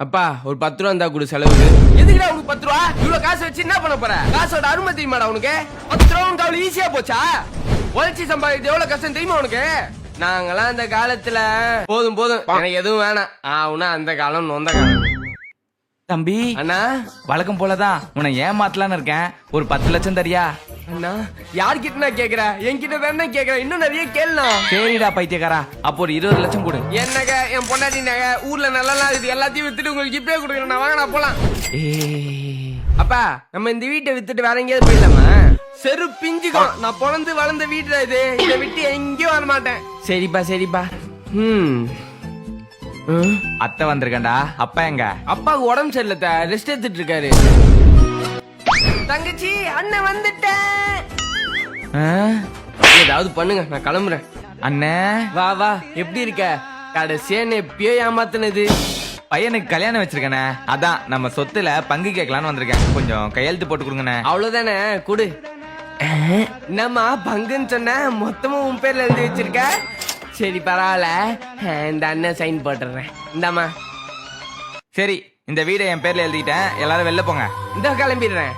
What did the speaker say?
அப்பா ஒரு 10 ரூபா இருந்தா கொடு செலவுக்கு. எதுக்குடா உனக்கு 10 ரூபா? இவ்வளவு காசு வச்சு என்ன பண்ண போற? காசோட அருமை தெரியுமாடா உனக்கு? 10 ரூபா உனக்கு அவ்வளவு ஈஸியா போச்சா? உழைச்சி சம்பாதிக்கிறது எவ்வளவு கஷ்டம் தெரியுமா உனக்கு? நாங்கெல்லாம் அந்த காலத்துல போதும் போதும் எனக்கு எதுவும் வேணாம் ஆனா அந்த காலம் நொந்த காலம். தம்பி அண்ணா வழக்கம் போலதான் உன்னை ஏமாத்தலான்னு இருக்கேன். ஒரு 10 லட்சம் தரியா? அண்ணா யார்கிட்ட நான் கேக்குற? என்கிட்ட தானே கேக்குற. இன்னும் நிறைய கேளுண்ணா. சரிடா பைத்தியக்காரா, அப்போ ஒரு 20 லட்சம் கொடு. என்னங்க என் பொண்டாட்டி நகை ஊர்ல நல்லா இது எல்லாத்தையும் வித்துட்டு உங்களுக்கு இப்பயே கொடுக்குறேன். நான் வாங்க நான் போலாம். அப்பா நம்ம இந்த வீட்டை வித்துட்டு வேற எங்கேயாவது போயிடலாமா? செரு பிஞ்சுக்கும். நான் பிறந்து வளர்ந்த வீட்டுல இது. இதை விட்டு எங்கேயும் வர மாட்டேன். சரிப்பா சரிப்பா. அத்தை வந்திருக்கேன்டா. அப்பா எங்க? அப்பாவுக்கு உடம்பு சரியில்ல, ரெஸ்ட் எடுத்துட்டு இருக்காரு. தங்கச்சி அண்ணன் வந்துட்டேன். ஏதாவது பண்ணுங்க, நான் கிளம்புறேன். அண்ணே வா வா, எப்படி இருக்க? கடைசியா எப்பயோ ஏமாத்தினது. பையனுக்கு கல்யாணம் வச்சிருக்கேனே, அதான் நம்ம சொத்துல பங்கு கேட்கலான்னு வந்திருக்கேன். கொஞ்சம் கையெழுத்து போட்டு கொடுங்கண்ணே. அவ்வளவுதானே, குடு. என்னம்மா பங்குன்னு சொன்ன, மொத்தமா உன் பேர்ல எழுதி வச்சிருக்க? சரி பரவாயில்ல, இந்த அண்ணன் சைன் போட்டுறேன். இந்தாம்மா. சரி, இந்த வீடை என் பேர்ல எழுதிட்டேன். எல்லாரும் வெளில போங்க. இந்த கிளம்பிடுறேன்.